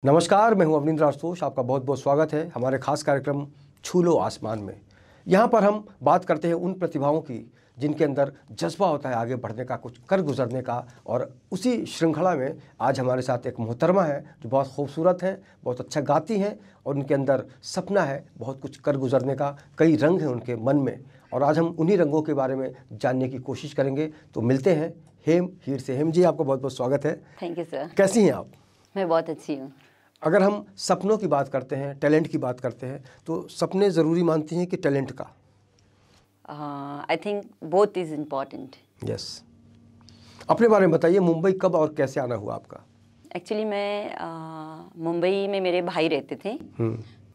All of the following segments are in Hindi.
नमस्कार, मैं हूं अवनींद्र आशुतोष। आपका बहुत बहुत स्वागत है हमारे खास कार्यक्रम छू लो आसमान में। यहाँ पर हम बात करते हैं उन प्रतिभाओं की जिनके अंदर जज्बा होता है आगे बढ़ने का, कुछ कर गुजरने का। और उसी श्रृंखला में आज हमारे साथ एक मोहतरमा है जो बहुत खूबसूरत है, बहुत अच्छा गाती हैं और उनके अंदर सपना है बहुत कुछ कर गुजरने का। कई रंग हैं उनके मन में और आज हम उन्हीं रंगों के बारे में जानने की कोशिश करेंगे। तो मिलते हैं हेम हीर से। हेम जी, आपका बहुत बहुत स्वागत है। Thank you sir. कैसी हैं आप? मैं बहुत अच्छी हूँ। अगर हम सपनों की बात करते हैं, टैलेंट की बात करते हैं, तो सपने ज़रूरी मानती हैं कि टैलेंट का? I think both is important. Yes. अपने बारे में बताइए, मुंबई कब और कैसे आना हुआ आपका? एक्चुअली मैं मुंबई में मेरे भाई रहते थे,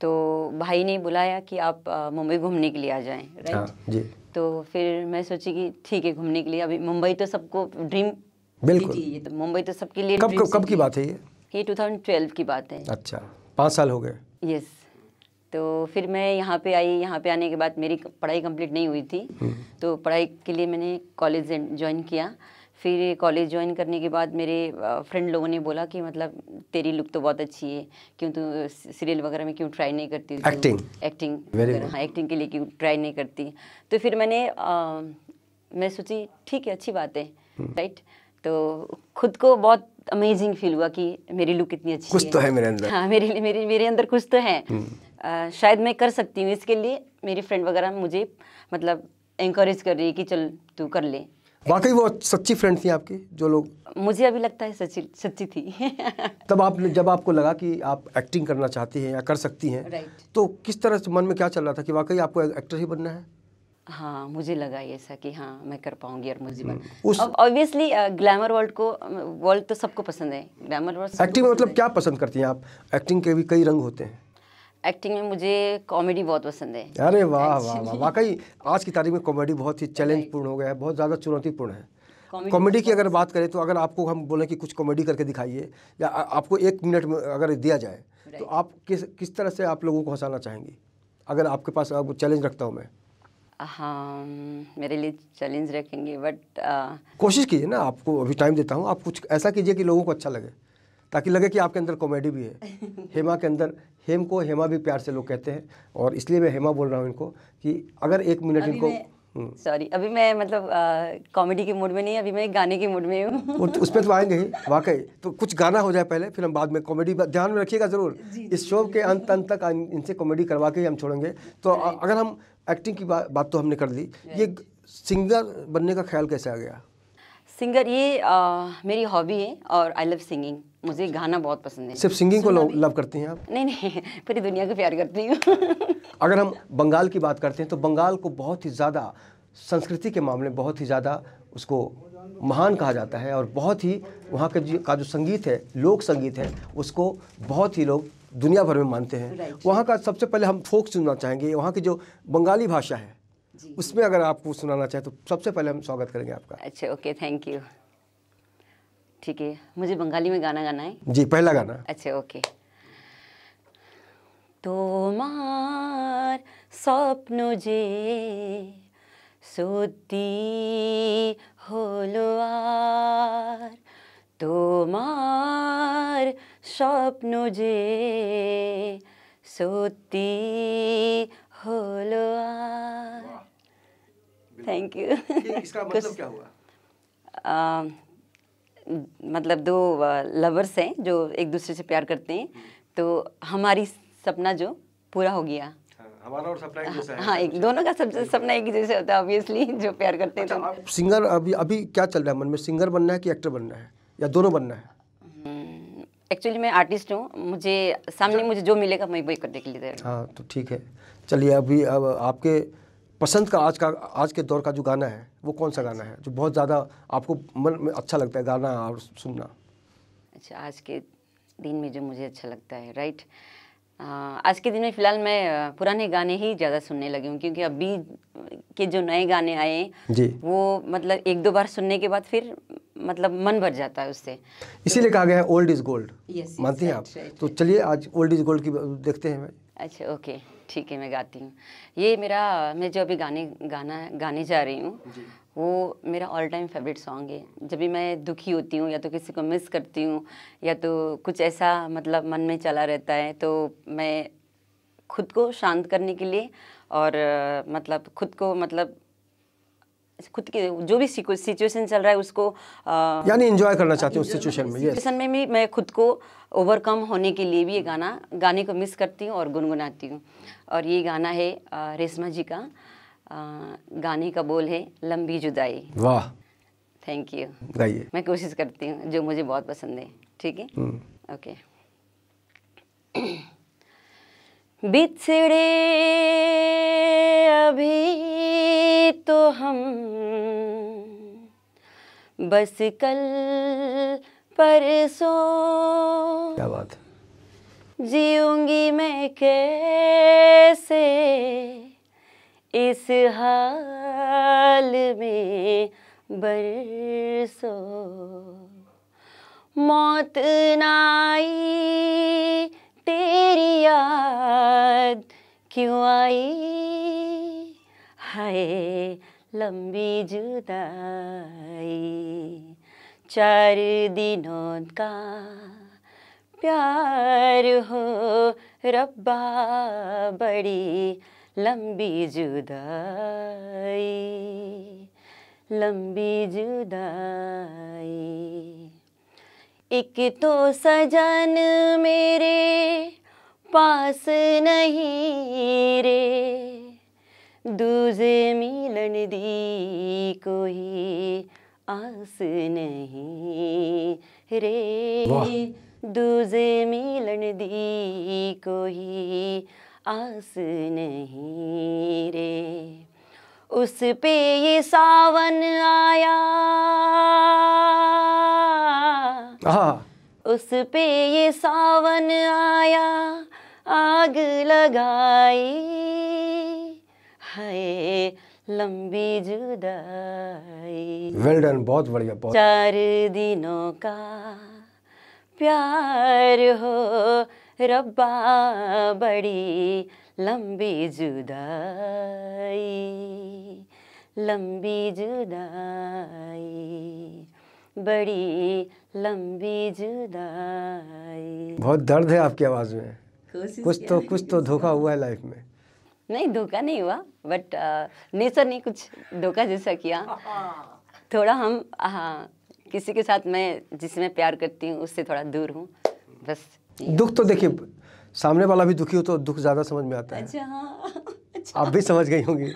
तो भाई ने बुलाया कि आप मुंबई घूमने के लिए आ जाएं, राइट? हाँ जी। तो फिर मैं सोची कि ठीक है, घूमने के लिए। अभी मुंबई तो सबको ड्रीम बिल्कुल। सिटी है, तो मुंबई तो सबके लिए कब ड्रीम कब की सिटी बात है ये? है। ये 2012 की बात है। अच्छा, 5 साल हो गए। यस। तो फिर मैं यहाँ पे आई। यहाँ पे आने के बाद मेरी पढ़ाई कंप्लीट नहीं हुई थी, तो पढ़ाई के लिए मैंने कॉलेज ज्वाइन किया। फिर कॉलेज ज्वाइन करने के बाद मेरे फ्रेंड लोगों ने बोला कि मतलब तेरी लुक तो बहुत अच्छी है, क्यों तू सीरियल वगैरह में क्यों ट्राई नहीं करती? एक्टिंग वगैरह, हाँ, एक्टिंग के लिए क्यों ट्राई नहीं करती? तो फिर मैं सोची ठीक है, अच्छी बात है, राइट? तो खुद को बहुत अमेजिंग फील हुआ कि मेरी लुक इतनी अच्छी कुछ तो है मेरे अंदर। हाँ, मेरे अंदर कुछ तो है। शायद मैं कर सकती हूँ। इसके लिए मेरी फ्रेंड वगैरह मुझे मतलब एनकरेज कर रही है कि चल तू कर ले। वाकई वो सच्ची फ्रेंड थी आपकी? जो लोग, मुझे अभी लगता है सच्ची थी। तब जब आपको लगा कि आप एक्टिंग करना चाहती हैं या कर सकती हैं, राइट। तो किस तरह से मन में क्या चल रहा था कि वाकई आपको एक्टर ही बनना है? हाँ, मुझे लगा ऐसा कि हाँ मैं कर पाऊंगी और मुझे उस अब ऑब्वियसली ग्लैमर वर्ल्ड तो सबको पसंद है। ग्लैमर वर्ल्ड एक्टिंग में मतलब क्या पसंद करती हैं आप? एक्टिंग के भी कई रंग होते हैं। एक्टिंग में मुझे कॉमेडी बहुत पसंद है। अरे वाह वाह वाह, वाकई आज की तारीख में कॉमेडी बहुत ही चैलेंजपूर्ण हो गया है, बहुत ज़्यादा चुनौतीपूर्ण है। कॉमेडी की अगर बात करें तो अगर आपको हम बोलें कि कुछ कॉमेडी करके दिखाइए या आपको 1 मिनट में अगर दिया जाए, तो आप किस तरह से आप लोगों को हंसाना चाहेंगी? अगर आपके पास चैलेंज रखता हूँ मैं। हाँ, मेरे लिए चैलेंज रखेंगे, बट कोशिश कीजिए ना, आपको अभी टाइम देता हूँ। आप कुछ ऐसा कीजिए कि लोगों को अच्छा लगे, ताकि लगे कि आपके अंदर कॉमेडी भी है। हेमा के अंदर, हेम को हेमा भी प्यार से लोग कहते हैं और इसलिए मैं हेमा बोल रहा हूँ इनको कि अगर 1 मिनट इनको सॉरी, अभी मैं मतलब कॉमेडी के मूड में नहीं, अभी मैं गाने के मूड में हूँ। उसमें तो आएंगे ही वाकई। तो कुछ गाना हो जाए पहले, फिर हम बाद में कॉमेडी। ध्यान में रखिएगा ज़रूर, इस शो के अंत तक इनसे कॉमेडी करवा के ही हम छोड़ेंगे। तो अगर हम एक्टिंग की बात तो हमने कर दी, ये सिंगर बनने का ख्याल कैसे आ गया? सिंगर ये मेरी हॉबी है और आई लव सिंगिंग। मुझे गाना बहुत पसंद है। सिर्फ सिंगिंग को लव करती हैं आप? नहीं, पूरी दुनिया को प्यार करती हूँ। अगर हम बंगाल की बात करते हैं तो बंगाल को बहुत ही ज़्यादा संस्कृति के मामले में बहुत ही ज़्यादा उसको महान कहा जाता है और बहुत ही वहाँ का जो संगीत है, लोक संगीत है, उसको बहुत ही लोग दुनिया भर में मानते हैं। वहाँ का सबसे पहले हम फोक सुनना चाहेंगे। वहाँ की जो बंगाली भाषा है उसमें अगर आपको सुनाना चाहें तो सबसे पहले हम स्वागत करेंगे आपका। अच्छा, ओके, थैंक यू। ठीक है, मुझे बंगाली में गाना गाना है जी, पहला गाना। अच्छा, ओके। তোমার স্বপ্ন যে সত্যি হলো আর, তোমার স্বপ্ন যে সত্যি হলো আর। Thank you. इसका मतलब क्या हुआ? मतलब 2 लवर्स हैं जो एक दूसरे से प्यार करते हैं, तो हमारी सपना जो पूरा हो गया। हमारा और सपना एक जैसा है। हाँ, एक दोनों का सपना एक ही जैसे होता है ऑब्वियसली, जो प्यार करते हैं। अच्छा, तो सिंगर अभी क्या चल रहा है मन में? सिंगर बनना है कि एक्टर बनना है या दोनों बनना है? एक्चुअली मैं आर्टिस्ट हूँ। मुझे सामने मुझे जो मिलेगा मैं वही करने के लिए तैयार हूँ। हाँ, तो ठीक है। चलिए, अब आपके पसंद का आज के दौर का जो गाना है वो कौन सा गाना है जो बहुत ज़्यादा आपको मन में अच्छा लगता है गाना और सुनना? अच्छा, आज के दिन में जो मुझे अच्छा लगता है, राइट? आज के दिन में फ़िलहाल मैं पुराने गाने ही ज़्यादा सुनने लगी हूँ, क्योंकि अभी के जो नए गाने आए हैं वो मतलब 1-2 बार सुनने के बाद फिर मतलब मन भर जाता है उससे। इसीलिए कहा गया है ओल्ड इज़ गोल्ड। Yes, मानती हैं आप? right. तो चलिए आज ओल्ड इज़ गोल्ड की देखते हैं। अच्छा, ओके, ठीक है, मैं गाती हूँ। ये मैं जो अभी गाने जा रही हूँ, वो मेरा ऑल टाइम फेवरेट सॉन्ग है। जब भी मैं दुखी होती हूँ या तो किसी को मिस करती हूँ या तो कुछ ऐसा मतलब मन में चला रहता है, तो मैं खुद को शांत करने के लिए और मतलब खुद के जो भी सिचुएशन चल रहा है उसको यानी एंजॉय करना चाहती हूँ उस सिचुएशन में। सिचुएशन में भी मैं खुद को ओवरकम होने के लिए भी ये गाने को मिस करती हूँ और गुनगुनाती हूँ। और ये गाना है रेशमा जी का। गाने का बोल है लंबी जुदाई। वाह, थैंक यू। गाइए। मैं कोशिश करती हूँ, जो मुझे बहुत पसंद है। ठीक है, ओके। बिछड़े अभी तो हम बस कल परसों, क्या बात है। जीऊंगी मैं कैसे इस हाल में बरसों, मौत ना आई तेरी याद क्यों आई, हाय लंबी जुदाई, 4 दिनों का प्यार हो रब्बा, बड़ी लंबी जुदाई, लंबी जुदाई। एक तो सजन मेरे पास नहीं रे, दूजे मिलन दी कोई आस नहीं रे, दूजे मिलन दी कोई आस नहीं रे। उस पे ये सावन आया, उस पे ये सावन आया, आग लगाई, हाय लंबी जुदाई। वेल डन, बहुत बढ़िया। 4 दिनों का प्यार हो रब्बा, बड़ी लंबी जुदाई, लंबी जुदाई, बड़ी लंबी जुदाई। बहुत दर्द है आपकी आवाज़ में। कुछ तो धोखा हुआ है लाइफ में। नहीं, धोखा नहीं हुआ, बट नेचर ने कुछ धोखा जैसा किया। थोड़ा हम किसी के साथ मैं जिसे मैं प्यार करती हूँ उससे थोड़ा दूर हूँ, बस। दुख तो देखिए, सामने वाला भी दुखी हो तो दुख ज़्यादा समझ में आता है। अच्छा, हाँ, अच्छा। आप भी समझ गई होंगी।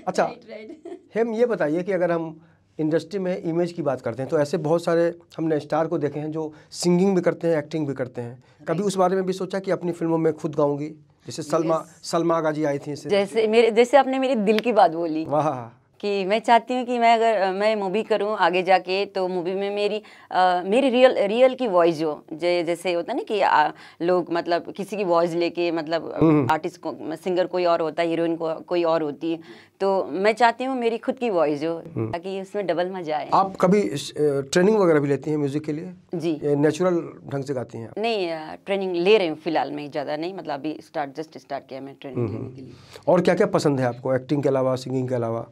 अच्छा, राइट। हम ये बताइए कि अगर हम इंडस्ट्री में इमेज की बात करते हैं तो ऐसे बहुत सारे हमने स्टार को देखे हैं जो सिंगिंग भी करते हैं, एक्टिंग भी करते हैं। कभी उस बारे में भी सोचा कि अपनी फिल्मों में खुद गाऊंगी? जैसे सलमा आगा जी आई थी। जैसे आपने मेरे दिल की बात बोली। वाह। कि मैं चाहती हूँ कि मैं मूवी करूँ आगे जाके, तो मूवी में मेरी रियल की वॉइस जो जैसे होता है ना कि लोग मतलब किसी की वॉइस लेके मतलब आर्टिस्ट को, सिंगर कोई और होता है, हीरोइन को कोई और होती है, तो मैं चाहती हूँ मेरी खुद की वॉइस जो, ताकि उसमें डबल मजा आए। आप कभी ट्रेनिंग वगैरह भी लेती हैं म्यूजिक के लिए? जी। नेचुरल ढंग से गाती हैं? नहीं, ट्रेनिंग ले रही हूँ फिलहाल में, ज़्यादा नहीं, मतलब अभी जस्ट स्टार्ट किया मैं ट्रेनिंग लेने के लिए। और क्या क्या पसंद है आपको एक्टिंग के अलावा, सिंगिंग के अलावा?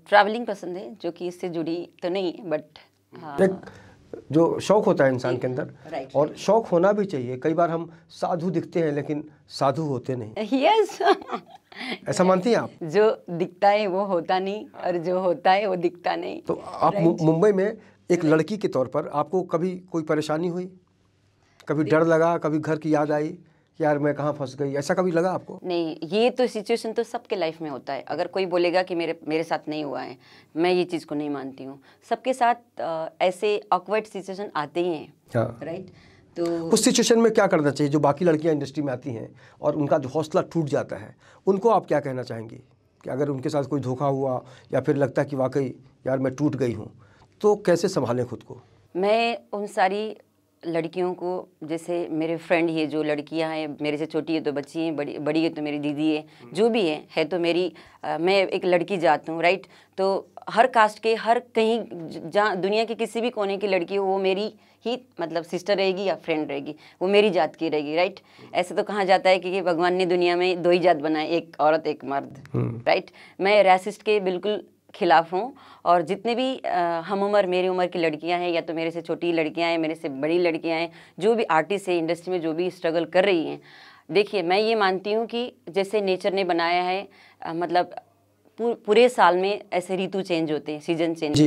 ट्रैवलिंग पसंद है, जो कि इससे जुड़ी तो नहीं, बट एक जो शौक होता है इंसान के अंदर, और शौक होना भी चाहिए। कई बार हम साधु दिखते हैं लेकिन साधु होते नहीं। यस। ऐसा मानती हैं आप? जो दिखता है वो होता नहीं, और जो होता है वो दिखता नहीं। तो आप मुंबई में एक लड़की के तौर पर आपको कभी कोई परेशानी हुई? कभी डर लगा, कभी घर की याद आई, यार मैं कहाँ फंस गई, ऐसा कभी लगा आपको? नहीं, ये तो सिचुएशन तो सबके लाइफ में होता है। अगर कोई बोलेगा कि मेरे साथ नहीं हुआ है, मैं ये चीज़ को नहीं मानती हूँ। सबके साथ ऐसे ऑकवर्ड सिचुएशन आते ही हैं। हाँ, राइट। तो उस सिचुएशन में क्या करना चाहिए? जो बाकी लड़कियां इंडस्ट्री में आती हैं और उनका जो हौसला टूट जाता है, उनको आप क्या कहना चाहेंगी कि अगर उनके साथ कोई धोखा हुआ या फिर लगता है कि वाकई यार मैं टूट गई हूँ, तो कैसे संभालें खुद को? मैं उन सारी लड़कियों को, जैसे मेरे फ्रेंड ये जो लड़कियां हैं, मेरे से छोटी है तो बच्ची हैं, बड़ी बड़ी है तो मेरी दीदी है, जो भी है तो मेरी मैं एक लड़की जात हूँ, राइट। तो हर कास्ट के, हर कहीं जहाँ दुनिया के किसी भी कोने की लड़की हो, वो मेरी ही मतलब सिस्टर रहेगी या फ्रेंड रहेगी, वो मेरी जात की रहेगी, राइट। ऐसे तो कहा जाता है कि भगवान ने दुनिया में 2 ही जात बनाए, एक औरत एक मर्द, राइट। मैं रैसिस्ट के बिल्कुल खिलाफ हूँ। और जितने भी हम उम्र, मेरी उम्र की लड़कियां हैं, या तो मेरे से छोटी लड़कियां हैं, मेरे से बड़ी लड़कियां हैं, जो भी आर्टिस्ट है इंडस्ट्री में, जो भी स्ट्रगल कर रही हैं, देखिए मैं ये मानती हूँ कि जैसे नेचर ने बनाया है, मतलब पूरे साल में ऐसे ऋतु चेंज होते हैं, सीजन चेंज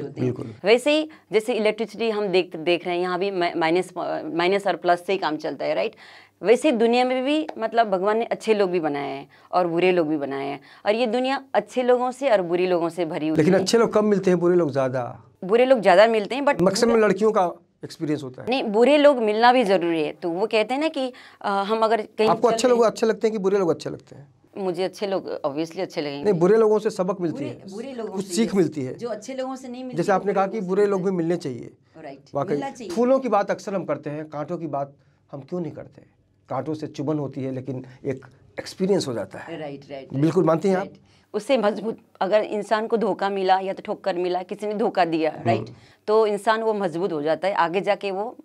होते हैं, वैसे ही जैसे इलेक्ट्रिसिटी हम देख रहे हैं, यहाँ भी माइनस और प्लस से ही काम चलता है, राइट। वैसे दुनिया में भी मतलब भगवान ने अच्छे लोग भी बनाए हैं और बुरे लोग भी बनाए हैं, और ये दुनिया अच्छे लोगों से और बुरे लोगों से भरी हुई है। लेकिन अच्छे लोग कम मिलते हैं, बुरे लोग ज़्यादा मिलते हैं, बट मैक्सिमम लड़कियों का एक्सपीरियंस होता है। नहीं, बुरे लोग मिलना भी जरूरी है। तो वो कहते हैं ना कि हम अगर कहीं, आपको अच्छे लोग अच्छे लगते हैं कि बुरे लोग अच्छे लगते हैं? मुझे अच्छे लोग ऑब्वियसली अच्छे लगेंगे। नहीं, बुरे लोगों से सबक मिलती है, बुरे लोगों कुछ सीख मिलती है जो अच्छे लोगों से नहीं मिलती। जैसे आपने कहा कि बुरे लोग भी मिलने चाहिए, राइट, वाकई। फूलों की बात अक्सर हम करते हैं, कांटों की बात हम क्यों नहीं करते? कांटों से चुभन होती है, लेकिन एक एक्सपीरियंस हो जाता है। राइट, बिल्कुल मानती हैं आप? उससे मजबूत, अगर इंसान को धोखा मिला या तो ठोकर मिला, किसी ने धोखा दिया, राइट, तो इंसान वो मजबूत हो जाता है, आगे जाके वो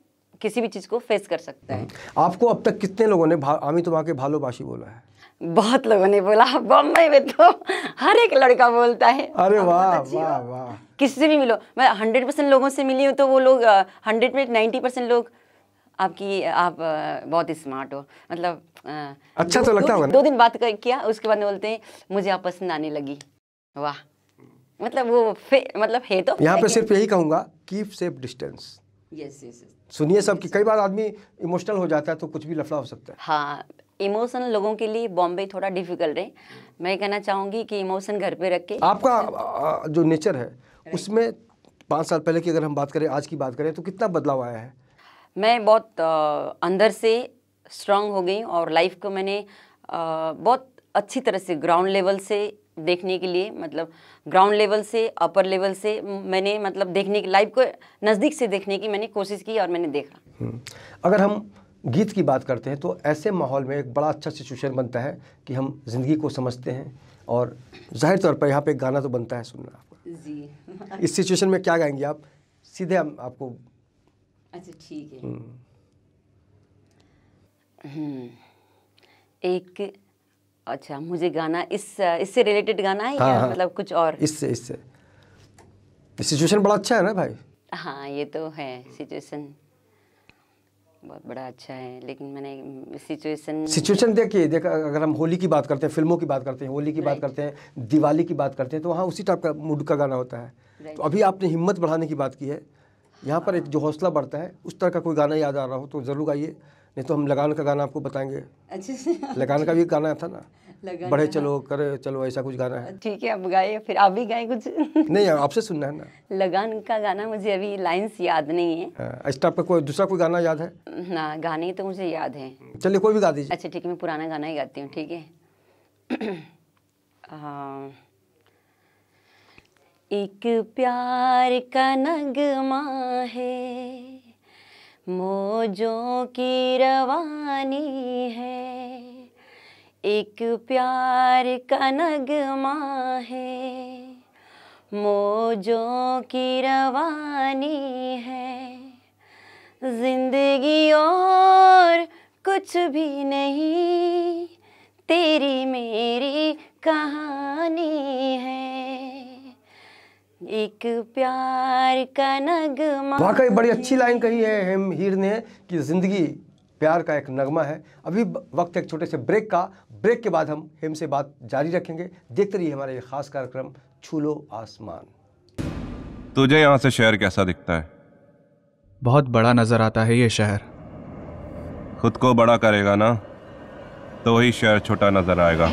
किसी भी चीज़ को फेस कर सकता है। आपको अब तक कितने लोगों ने आमी तुम आके भालोबाशी बोला है? बहुत लोगों ने बोला, बम्बई में तो हर एक लड़का बोलता है। अरे वाह वाह वाह। किसी से भी मिलो, मैं 100% लोगों से मिली हूँ, तो वो लोग 100 में 90% लोग आप बहुत स्मार्ट हो, मतलब अच्छा तो लगता होगा। 2 दिन बात किया, उसके बाद बोलते हैं मुझे आप पसंद आने लगी। वाह, मतलब वो मतलब है तो। यहाँ पे सिर्फ यही कहूँगा, कीप सेफ डिस्टेंस। यस। सुनिए सबकी, कई बार आदमी इमोशनल हो जाता है तो कुछ भी लफड़ा हो सकता है। हाँ, इमोशनल लोगों के लिए बॉम्बे थोड़ा डिफिकल्ट है। मैं कहना चाहूँगी कि इमोशन घर पे रख के। आपका जो नेचर है उसमें 5 साल पहले की अगर हम बात करें, आज की बात करें, तो कितना बदलाव आया है? मैं बहुत अंदर से स्ट्रांग हो गई, और लाइफ को मैंने बहुत अच्छी तरह से ग्राउंड लेवल से देखने के लिए, मतलब ग्राउंड लेवल से, अपर लेवल से मैंने मतलब देखने की, लाइफ को नज़दीक से देखने की मैंने कोशिश की और मैंने देखा। अगर हम गीत की बात करते हैं तो ऐसे माहौल में एक बड़ा अच्छा सिचुएशन बनता है कि हम ज़िंदगी को समझते हैं, और जाहिर तौर पर यहाँ पे एक गाना तो बनता है सुनना आपका जी। इस सिचुएशन में क्या गाएंगे आप? सीधे हम आपको। अच्छा ठीक है। एक, अच्छा मुझे गाना इससे रिलेटेड गाना है, या मतलब कुछ और? इससे सिचुएशन बड़ा अच्छा है ना भाई? हाँ, ये तो है, सिचुएशन बहुत बड़ा अच्छा है, लेकिन मैंने सिचुएशन देखिए, अगर हम होली की बात करते हैं, फिल्मों की बात करते हैं, होली की बात करते हैं, दिवाली की बात करते हैं, तो वहाँ उसी टाइप का मूड का गाना होता है। तो अभी आपने हिम्मत बढ़ाने की बात की है, यहाँ पर एक जो हौसला बढ़ता है, उस तरह का कोई गाना याद आ रहा हो तो ज़रूर गाइए, नहीं तो हम लगान का गाना आपको बताएंगे। अच्छा, लगान का भी गाना था ना, बढ़े चलो करे चलो, ऐसा कुछ गाना है। ठीक है, अब गाए, फिर आप भी गाए कुछ। नहीं, आपसे सुनना है ना। लगान का गाना मुझे अभी लाइंस याद नहीं है। इस टाइप का कोई दूसरा कोई गाना याद है ना? गाने तो मुझे याद है। चलिए कोई भी गा दीजिए। अच्छा ठीक है, मैं पुराना गाना ही गाती हूँ, ठीक है। एक प्यार का नगमा है, मौजों की रवानी है, एक प्यार का नगमा है, मौजों की रवानी है, जिंदगी और कुछ भी नहीं, तेरी मेरी कहानी है, एक प्यार का नगमा। वाकई बड़ी अच्छी लाइन कही है हेम हीर ने कि जिंदगी प्यार का एक नगमा है। अभी वक्त एक छोटे से ब्रेक का, ब्रेक के बाद हम हेम से बात जारी रखेंगे। देखते रहिए हमारा ये खास कार्यक्रम छू लो आसमान। तुझे यहाँ से शहर कैसा दिखता है? बहुत बड़ा नजर आता है ये शहर। खुद को बड़ा करेगा ना तो वही शहर छोटा नजर आएगा।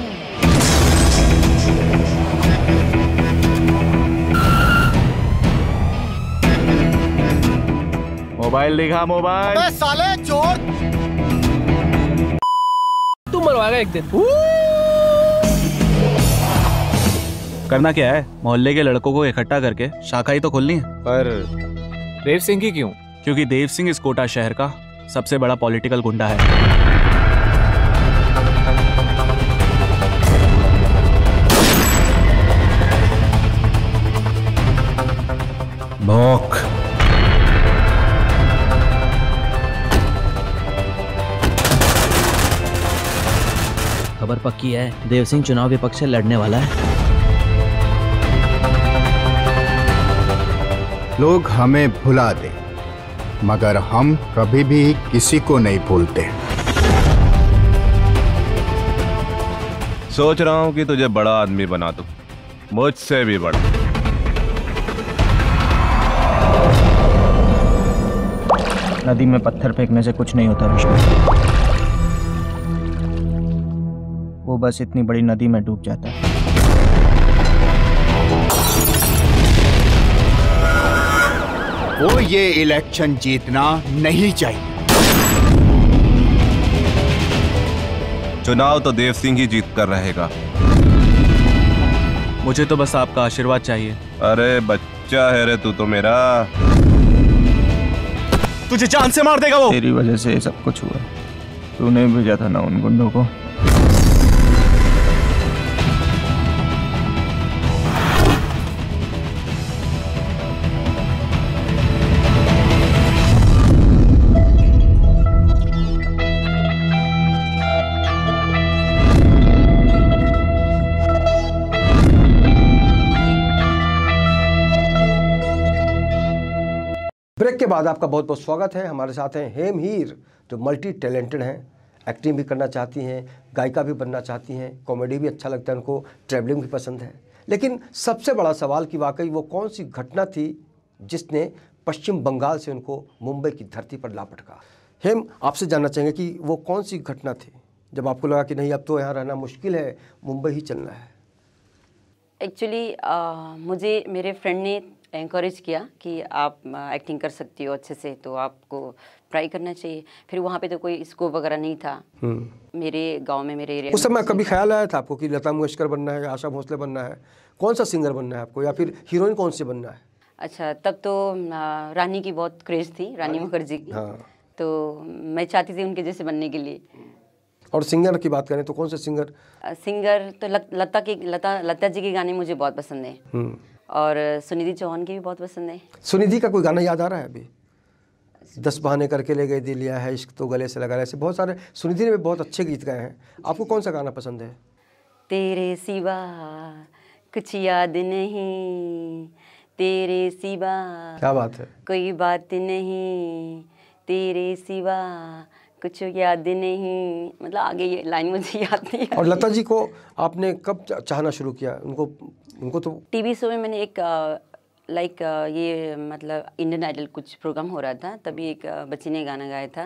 मोबाइल दिखा, मोबाइल। अबे साले चोर! तू मरवाएगा एक दिन। करना क्या है? मोहल्ले के लड़कों को इकट्ठा करके शाखा ही तो खोलनी है। पर देव सिंह की क्यों? क्योंकि देव सिंह इस कोटा शहर का सबसे बड़ा पॉलिटिकल गुंडा है। भौंक। खबर पक्की है, देव सिंह चुनाव विपक्ष से लड़ने वाला है। लोग हमें भुला दे, मगर हम कभी भी किसी को नहीं भूलते। सोच रहा हूं कि तुझे बड़ा आदमी बना दूं, मुझसे भी बड़ा। नदी में पत्थर फेंकने से कुछ नहीं होता विष्णु, वो बस इतनी बड़ी नदी में डूब जाता है। वो ये इलेक्शन जीतना नहीं चाहिए। चुनाव तो देव सिंह ही जीत कर रहेगा। मुझे तो बस आपका आशीर्वाद चाहिए। अरे बच्चा है रे तू तो मेरा। तुझे जान से मार देगा वो। तेरी वजह से सब कुछ हुआ, तूने भेजा था ना उन गुंडों को। ब्रेक के बाद आपका बहुत बहुत स्वागत है। हमारे साथ हैं हेम हीर, जो मल्टी टैलेंटेड हैं, एक्टिंग भी करना चाहती हैं, गायिका भी बनना चाहती हैं, कॉमेडी भी अच्छा लगता है उनको, ट्रैवलिंग भी पसंद है। लेकिन सबसे बड़ा सवाल कि वाकई वो कौन सी घटना थी जिसने पश्चिम बंगाल से उनको मुंबई की धरती पर ला पटका। हेम, आपसे जानना चाहेंगे कि वो कौन सी घटना थी जब आपको लगा कि नहीं अब तो यहाँ रहना मुश्किल है, मुंबई ही चलना है। एक्चुअली मुझे मेरे फ्रेंड ने एनकरेज किया कि आप एक्टिंग कर सकती हो अच्छे से, तो आपको ट्राई करना चाहिए। फिर वहाँ पे तो कोई स्कोप वगैरह नहीं था मेरे गांव में, मेरे एरिया उस समय कभी ख्याल आया था आपको कि लता मंगेशकर बनना है, आशा भोसले बनना है, कौन सा सिंगर बनना है आपको, या फिर हीरोइन कौन सी बनना है? अच्छा, तब तो रानी की बहुत क्रेज थी, रानी मुखर्जी की। हाँ। तो मैं चाहती थी उनके जैसे बनने के लिए। और सिंगर की बात करें तो कौन से सिंगर? सिंगर तो लता जी के गाने मुझे बहुत पसंद है, और सुनिधि चौहान के भी बहुत पसंद है। सुनिधि का कोई गाना याद आ रहा है अभी? 10 बहाने करके ले गए दिल, या है इश्क तो गले से लगा, ऐसे बहुत सारे सुनिधि ने भी बहुत अच्छे गीत गाए हैं। आपको कौन सा गाना पसंद है? तेरे सिवा कुछ याद नहीं, तेरे सिवा क्या बात है, कोई बात नहीं, तेरे सिवा कुछ याद नहीं। मतलब आगे ये लाइन मुझे याद नहीं। और लता जी को आपने कब चाहना शुरू किया? उनको तो टीवी शो में मैंने एक ये मतलब इंडियन आइडल कुछ प्रोग्राम हो रहा था, तभी एक बच्ची ने गाना गाया था,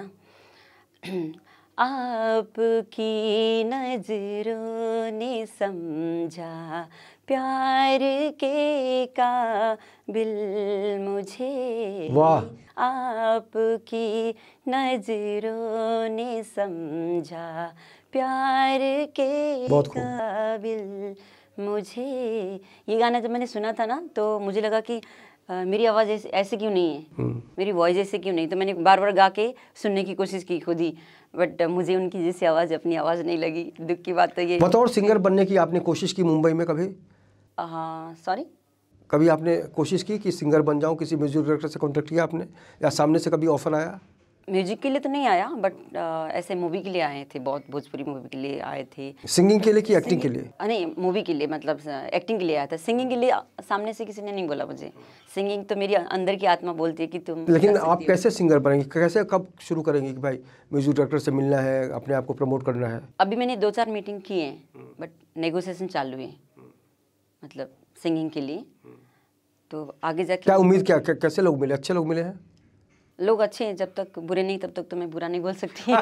आपकी नजरों ने समझा प्यार के काबिल मुझे। वाह। आपकी नजरों ने समझा प्यार के बहुत खूब। काबिल मुझे। ये गाना जब मैंने सुना था ना, तो मुझे लगा कि मेरी आवाज़ ऐसे क्यों नहीं है, मेरी वॉइस ऐसे क्यों नहीं। तो मैंने बार बार गा के सुनने की कोशिश की खुद ही, बट मुझे उनकी जैसी आवाज़, अपनी आवाज़ नहीं लगी। दुख की बात तो ये। बतौर सिंगर बनने की आपने कोशिश की मुंबई में कभी? हाँ, सॉरी, कभी आपने कोशिश की कि सिंगर बन जाऊं? किसी म्यूजिक डायरेक्टर से कॉन्टेक्ट किया आपने, या सामने से कभी ऑफर आया? म्यूजिक के लिए तो नहीं आया, बट ऐसे मूवी के लिए आए थे, बहुत भोजपुरी मूवी के लिए आए थे। सिंगिंग के लिए कि एक्टिंग के लिए? नहीं, मूवी के लिए, मतलब एक्टिंग के लिए आया था। सिंगिंग के लिए सामने से किसी ने नहीं बोला मुझे। सिंगिंग तो मेरी अंदर की आत्मा बोलती है कि तुम। लेकिन आप कैसे सिंगर बनेंगे, कैसे, कब शुरू करेंगे कि भाई म्यूजिक डायरेक्टर से मिलना है, अपने आप को प्रमोट करना है? अभी मैंने 2-4 मीटिंग की हैं, बट नेगोशिएशन चालू है, मतलब सिंगिंग के लिए। तो आगे जाके क्या उम्मीद, क्या कैसे लोग मिले? अच्छे लोग मिले हैं? लोग अच्छे हैं, जब तक बुरे नहीं तब तक तो मैं बुरा नहीं बोल सकती।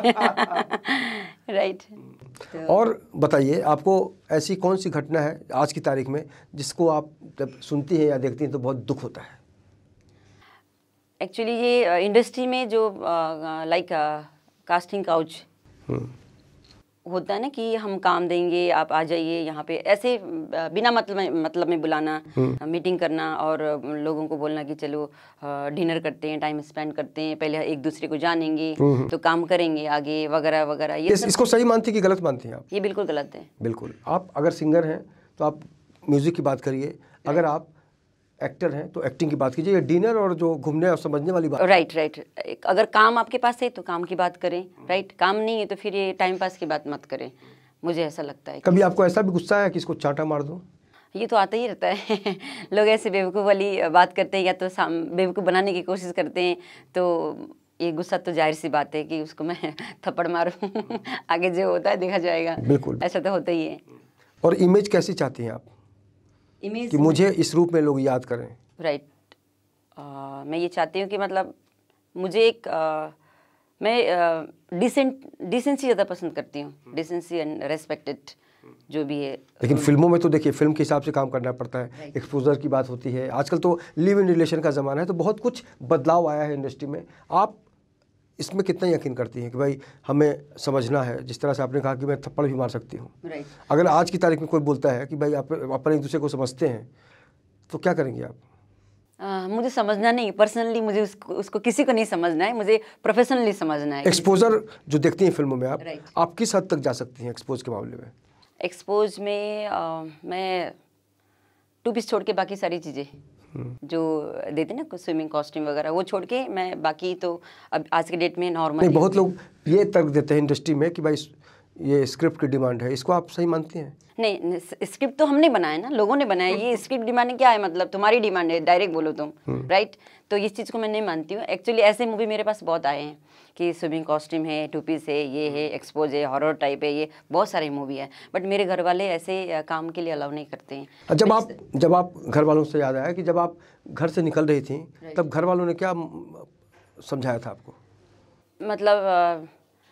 राइट। और बताइए, आपको ऐसी कौन सी घटना है आज की तारीख में जिसको आप जब सुनती हैं या देखती हैं तो बहुत दुख होता है? एक्चुअली ये इंडस्ट्री में जो लाइक कास्टिंग काउच, होता है ना कि हम काम देंगे, आप आ जाइए यहाँ पे, ऐसे बिना मतलब में बुलाना, मीटिंग करना और लोगों को बोलना कि चलो डिनर करते हैं, टाइम स्पेंड करते हैं, पहले एक दूसरे को जानेंगे तो काम करेंगे आगे वगैरह वगैरह। ये इसको सही मानती कि गलत मानती हैं आप? ये बिल्कुल गलत है। बिल्कुल। आप अगर सिंगर हैं तो आप म्यूज़िक की बात करिए, अगर आप एक्टर हैं तो एक्टिंग की बात कीजिए। ये डिनर और जो घूमने और समझने वाली बात, राइट। अगर काम आपके पास है तो काम की बात करें, राइट। काम नहीं है तो फिर ये टाइम पास की बात मत करें, मुझे ऐसा लगता है। कभी आपको ऐसा भी गुस्सा है कि इसको चांटा मार दूं? ये तो आता ही रहता है लोग ऐसे बेवकूफ़ वाली बात करते हैं या तो बेवकूफ़ बनाने की कोशिश करते हैं, तो ये गुस्सा तो जाहिर सी बात है कि उसको मैं थप्पड़ मारूं आगे जो होता है देखा जाएगा। बिल्कुल, ऐसा तो होता ही है। और इमेज कैसी चाहती हैं आप? इमेज कि मुझे इस रूप में लोग याद करें। राइट। मैं ये चाहती हूँ कि मतलब मुझे एक मैं डिसेंसी ज़्यादा पसंद करती हूँ, डिसेंसी एंड रेस्पेक्टेड जो भी है। लेकिन फिल्मों में तो देखिए फिल्म के हिसाब से काम करना पड़ता है, एक्सपोजर की बात होती है। आजकल तो लिव इन रिलेशन का ज़माना है, तो बहुत कुछ बदलाव आया है इंडस्ट्री में। आप इसमें कितना यकीन करती हैं कि भाई हमें समझना है? जिस तरह से आपने कहा कि मैं थप्पड़ भी मार सकती हूँ, अगर आज की तारीख में कोई बोलता है कि भाई आप अपन एक दूसरे को समझते हैं, तो क्या करेंगे आप? मुझे समझना नहीं, पर्सनली मुझे उसको किसी को नहीं समझना है, मुझे प्रोफेशनली समझना है। एक्सपोजर जो देखती हैं फिल्मों में आप किस हद तक जा सकती हैं एक्सपोज के मामले में? एक्सपोज में मैं 2 पीस छोड़ के बाकी सारी चीज़ें जो देते ना, स्विमिंग कॉस्ट्यूम वगैरह, वो छोड़ के मैं बाकी तो अब आज के डेट में नॉर्मल। बहुत लोग ये तर्क देते हैं इंडस्ट्री में कि भाई ये स्क्रिप्ट की डिमांड है, इसको आप सही मानती हैं? नहीं, स्क्रिप्ट तो हमने बनाया ना, लोगों ने बनाया। ये स्क्रिप्ट डिमांड क्या है? मतलब तुम्हारी डिमांड है, डायरेक्ट बोलो तुम, राइट। तो इस चीज़ को मैं नहीं मानती हूँ। एक्चुअली ऐसे मूवी मेरे पास बहुत आए हैं कि स्विमिंग कॉस्ट्यूम है, 2 पीस है, ये है, एक्सपोज है, हॉरर टाइप है, ये बहुत सारी मूवी है, बट मेरे घर वाले ऐसे काम के लिए अलाउ नहीं करते हैं। जब आप घर वालों से याद आया कि जब आप घर से निकल रही थी तब घर वालों ने क्या समझाया था आपको? मतलब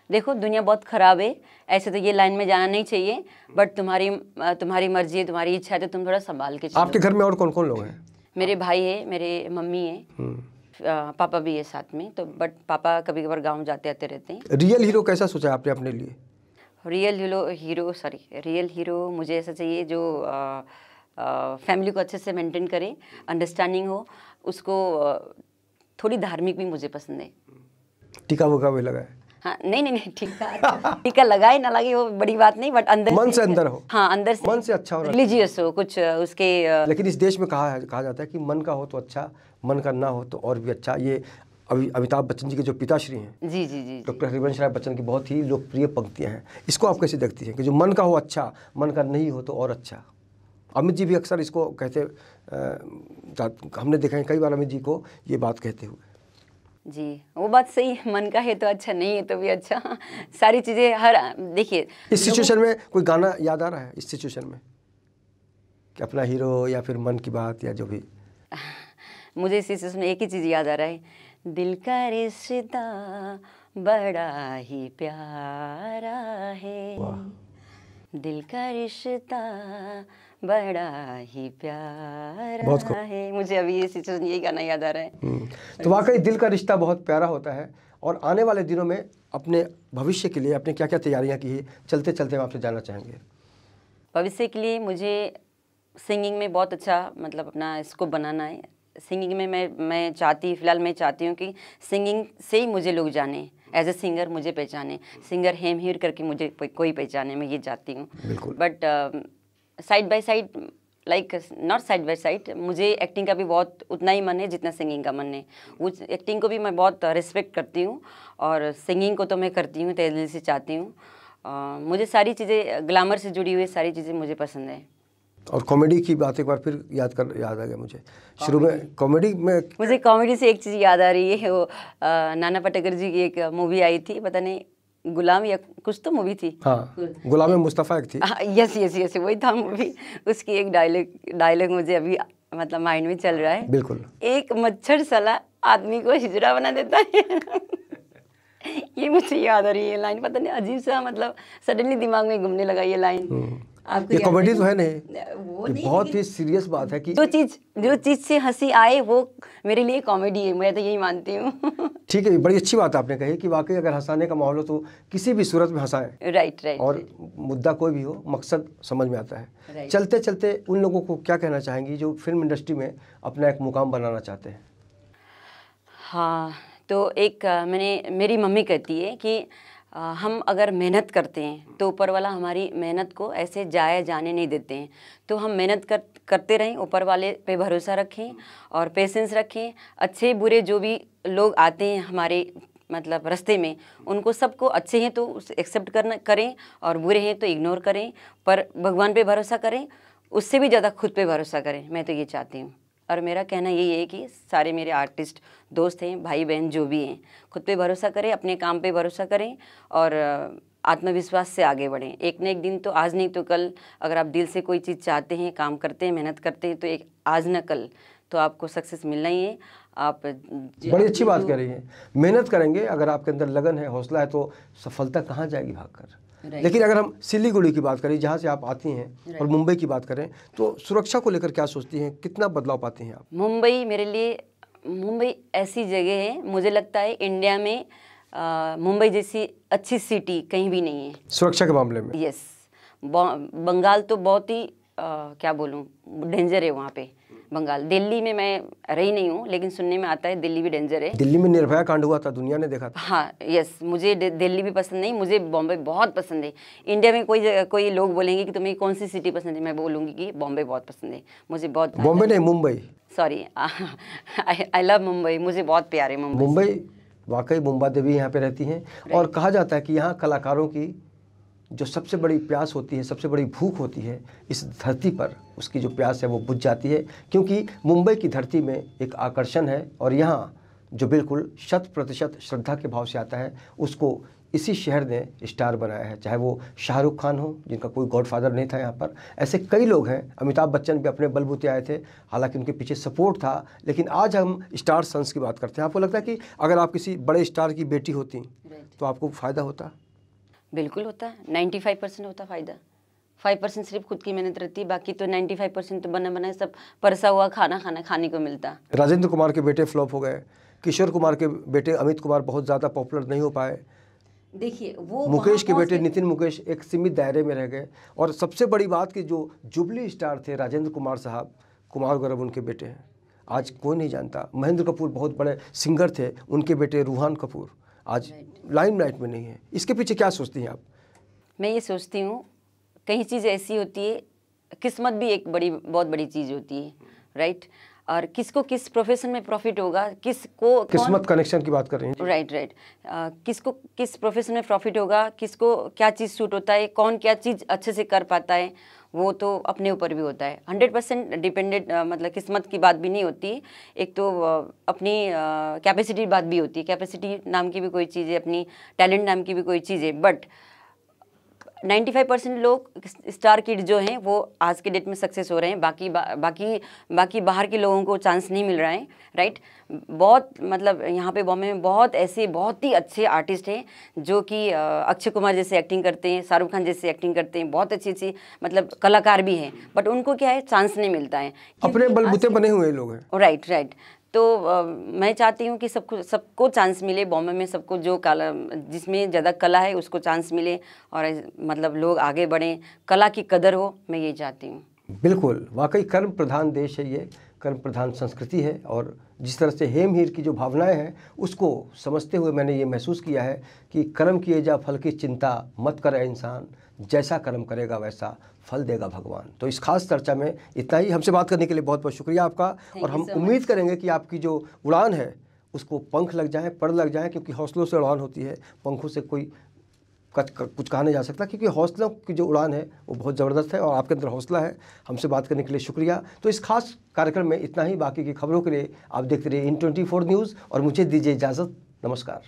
देखो दुनिया बहुत ख़राब है, ऐसे तो ये लाइन में जाना नहीं चाहिए, बट तुम्हारी मर्जी है, तुम्हारी इच्छा है, तो तुम थोड़ा संभाल के चलो। आपके घर में और कौन कौन लोग हैं? मेरे भाई है, मेरे मम्मी है, पापा भी है साथ में, तो बट पापा कभी कभार गांव जाते आते रहते हैं। रियल हीरो कैसा सोचा आपने अपने लिए? रियल हीरो मुझे ऐसा चाहिए जो फैमिली को अच्छे से मेंटेन करे, अंडरस्टैंडिंग हो, उसको थोड़ी धार्मिक भी मुझे पसंद है। टीका वोका भी लगाए? हाँ, नहीं टीका लगाए ना लगे वो बड़ी बात नहीं, बट अंदर मन से अंदर हो। हाँ, अंदर से मन से अच्छा हो, रिलीजियस हो कुछ उसके। लेकिन इस देश में कहा जाता है कि मन का हो तो अच्छा, मन का ना हो तो और भी अच्छा। ये अमिताभ बच्चन जी के जो पिताश्री हैं, जी डॉक्टर हरिवंश राय बच्चन की बहुत ही लोकप्रिय पंक्तियां हैं। इसको आप कैसे देखती हैं कि जो मन का हो अच्छा, मन का नहीं हो तो और अच्छा? अमित जी भी अक्सर इसको कहते, हमने देखा है कई बार अमित जी को ये बात कहते हुए। जी, वो बात सही है, मन का है तो अच्छा, नहीं है तो भी अच्छा, सारी चीज़ें। हर देखिए इस सिचुएशन में कोई गाना याद आ रहा है इस सिचुएशन में कि अपना हीरो या फिर मन की बात या जो भी? मुझे इस सिचुएशन में एक ही चीज़ याद आ रहा है, दिल का रिश्ता बड़ा ही प्यारा है, दिल का रिश्ता बड़ा ही प्यारा है। मुझे अभी ये सिचुएशन, यही गाना याद आ रहा है। तो वाकई दिल का रिश्ता बहुत प्यारा होता है। और आने वाले दिनों में अपने भविष्य के लिए आपने क्या क्या तैयारियां की है? चलते चलते हम आपसे जानना चाहेंगे। भविष्य के लिए मुझे सिंगिंग में बहुत अच्छा मतलब अपना स्कोप बनाना है। सिंगिंग में मैं चाहती हूँ कि सिंगिंग से ही मुझे लोग जाने, एज ए सिंगर मुझे पहचाने, सिंगर हेम हीर करके मुझे कोई पहचाने, मैं ये चाहती हूँ। But side by side, like not side by side, मुझे एक्टिंग का भी बहुत उतना ही मन है जितना सिंगिंग का मन है। उस एक्टिंग को भी मैं बहुत रिस्पेक्ट करती हूँ और सिंगिंग को तो मैं करती हूँ, दिल से चाहती हूँ। मुझे सारी चीज़ें, ग्लैमर से जुड़ी हुई सारी चीज़ें मुझे पसंद है। और कॉमेडी की बात एक बार फिर याद आ गया मुझे। शुरू में कॉमेडी में मुझे कॉमेडी से एक चीज़ याद आ रही है, वो नाना पाटेकर जी की एक मूवी आई थी, पता नहीं गुलाम या कुछ तो मूवी थी। हाँ, गुलाम मुस्तफ़ा एक थी। यस वही था मूवी। उसकी एक डायलॉग मुझे अभी मतलब माइंड में चल रहा है। बिल्कुल। एक मच्छर साला आदमी को हिजड़ा बना देता है। ये मुझे याद आ रही है लाइन, पता नहीं अजीब सा मतलब सडनली दिमाग में घूमने लगा ये लाइन। आपको ये याद कॉमेडी है? तो है नहीं, वो ये नहीं, बहुत लेकिन ही सीरियस बात है कि जो चीज से हंसी आए वो मेरे लिए कॉमेडी है, मैं तो यही मानती हूँ। ठीक है, बड़ी अच्छी बात आपने कही कि वाकई अगर हंसाने का माहौल हो तो किसी भी सूरत में हंसाएं, राइट राइट। और मुद्दा कोई भी हो, मकसद समझ में आता है। Right. चलते चलते उन लोगों को क्या कहना चाहेंगी जो फिल्म इंडस्ट्री में अपना एक मुकाम बनाना चाहते हैं? हाँ, तो एक मेरी मम्मी कहती है कि हम अगर मेहनत करते हैं तो ऊपर वाला हमारी मेहनत को ऐसे जाया जाने नहीं देते हैं। तो हम मेहनत करते रहें, ऊपर वाले पे भरोसा रखें और पेशेंस रखें। अच्छे बुरे जो भी लोग आते हैं हमारे मतलब रास्ते में, उनको सबको अच्छे हैं तो एक्सेप्ट करें और बुरे हैं तो इग्नोर करें, पर भगवान पे भरोसा करें, उससे भी ज़्यादा खुद पे भरोसा करें। मैं तो ये चाहती हूँ। और मेरा कहना यही है कि सारे मेरे आर्टिस्ट दोस्त हैं, भाई बहन जो भी हैं, खुद पे भरोसा करें, अपने काम पे भरोसा करें और आत्मविश्वास से आगे बढ़ें। एक न एक दिन तो, आज नहीं तो कल, अगर आप दिल से कोई चीज़ चाहते हैं, काम करते हैं, मेहनत करते हैं, तो एक आज न कल तो आपको सक्सेस मिलना ही है। आप बड़ी अच्छी बात कह रही हैं। मेहनत करेंगे, अगर आपके अंदर लगन है, हौसला है, तो सफलता कहाँ जाएगी भागकर। लेकिन अगर हम सिलीगुड़ी की बात करें, जहाँ से आप आती हैं, और मुंबई की बात करें, तो सुरक्षा को लेकर क्या सोचती हैं? कितना बदलाव पाती हैं आप? मुंबई मेरे लिए, मुंबई ऐसी जगह है, मुझे लगता है इंडिया में मुंबई जैसी अच्छी सिटी कहीं भी नहीं है सुरक्षा के मामले में। यस, बंगाल तो बहुत ही क्या बोलूँ, डेंजर है वहाँ पे बंगाल। दिल्ली में मैं रही नहीं हूँ, लेकिन सुनने में आता है दिल्ली भी डेंजर है। दिल्ली में निर्भया कांड हुआ था, दुनिया ने देखा था। हाँ यस, मुझे दिल्ली भी पसंद नहीं, मुझे बॉम्बे बहुत पसंद है। इंडिया में कोई लोग बोलेंगे कि तुम्हें कौन सी सिटी पसंद है, मैं बोलूँगी कि बॉम्बे बहुत पसंद है मुझे, बहुत। बॉम्बे नहीं, Mumbai, sorry, I love Mumbai, मुझे बहुत प्यार है मुंबई। मुंबई वाकई, मुंबा देवी यहाँ पे रहती हैं, और कहा जाता है कि यहाँ कलाकारों की जो सबसे बड़ी प्यास होती है, सबसे बड़ी भूख होती है इस धरती पर, उसकी जो प्यास है वो बुझ जाती है, क्योंकि मुंबई की धरती में एक आकर्षण है, और यहाँ जो बिल्कुल 100% श्रद्धा के भाव से आता है, उसको इसी शहर ने स्टार बनाया है। चाहे वो शाहरुख खान हो, जिनका कोई गॉडफादर नहीं था यहाँ पर, ऐसे कई लोग हैं। अमिताभ बच्चन भी अपने बलबूते आए थे, हालांकि उनके पीछे सपोर्ट था। लेकिन आज हम स्टार सन्स की बात करते हैं। आपको लगता है कि अगर आप किसी बड़े स्टार की बेटी होती तो आपको फ़ायदा होता? बिल्कुल होता है, 95% होता फ़ायदा। 5% सिर्फ खुद की मेहनत रहती है, बाकी तो 95% तो बना बनाए सब परसा हुआ खाने को मिलता। राजेंद्र कुमार के बेटे फ्लॉप हो गए, किशोर कुमार के बेटे अमित कुमार बहुत ज़्यादा पॉपुलर नहीं हो पाए, देखिए वो मुकेश के बेटे नितिन मुकेश एक सीमित दायरे में रह गए, और सबसे बड़ी बात कि जो जुबली स्टार थे राजेंद्र कुमार साहब, कुमार गौरव उनके बेटे हैं, आज कोई नहीं जानता। महेंद्र कपूर बहुत बड़े सिंगर थे, उनके बेटे रूहान कपूर आज लाइमलाइट में नहीं है। इसके पीछे क्या सोचती हैं आप? मैं ये सोचती हूँ, कई चीज़ ऐसी होती है, किस्मत भी एक बहुत बड़ी चीज़ होती है, राइट। और किसको किस प्रोफेशन में प्रॉफिट होगा, किसको किस्मत कनेक्शन की बात कर रही हैं। राइट। किसको किस प्रोफेशन में प्रॉफिट होगा, किसको क्या चीज़ सूट होता है, कौन क्या चीज़ अच्छे से कर पाता है, वो तो अपने ऊपर भी होता है। 100% डिपेंडेंट, मतलब किस्मत की बात भी नहीं होती। एक तो अपनी कैपेसिटी बात भी होती है। कैपेसिटी नाम की भी कोई चीज़ है, अपनी टैलेंट नाम की भी कोई चीज़ है। बट 95% लोग स्टार किड जो हैं वो आज के डेट में सक्सेस हो रहे हैं, बाकी बाहर के लोगों को चांस नहीं मिल रहा है, राइट। बहुत मतलब यहाँ पे बॉम्बे में बहुत ऐसे बहुत ही अच्छे आर्टिस्ट हैं जो कि अक्षय कुमार जैसे एक्टिंग करते हैं, शाहरुख खान जैसे एक्टिंग करते हैं, बहुत अच्छी मतलब कलाकार भी हैं, बट उनको क्या है, चांस नहीं मिलता है, अपने बलबूते बने हुए लोग हैं। राइट। तो मैं चाहती हूँ कि सबको चांस मिले बॉम्बे में, सबको जो कला, जिसमें ज़्यादा कला है उसको चांस मिले, और मतलब लोग आगे बढ़ें, कला की कदर हो, मैं ये चाहती हूँ। बिल्कुल, वाकई कर्म प्रधान देश है ये, कर्म प्रधान संस्कृति है, और जिस तरह से हेम हीर की जो भावनाएं हैं उसको समझते हुए मैंने ये महसूस किया है कि कर्म किए जा फल की चिंता मत करे इंसान, जैसा कर्म करेगा वैसा फल देगा भगवान। तो इस खास चर्चा में इतना ही। हमसे बात करने के लिए बहुत बहुत शुक्रिया आपका, और हम उम्मीद करेंगे कि आपकी जो उड़ान है उसको पंख लग जाएं, पर लग जाएं, क्योंकि हौसलों से उड़ान होती है, पंखों से कोई कुछ कहा नहीं जा सकता, क्योंकि हौसलों की जो उड़ान है वो बहुत ज़बरदस्त है, और आपके अंदर हौसला है। हमसे बात करने के लिए शुक्रिया। तो इस खास कार्यक्रम में इतना ही। बाकी की खबरों के लिए आप देखते रहिए In24 न्यूज़, और मुझे दीजिए इजाज़त। नमस्कार।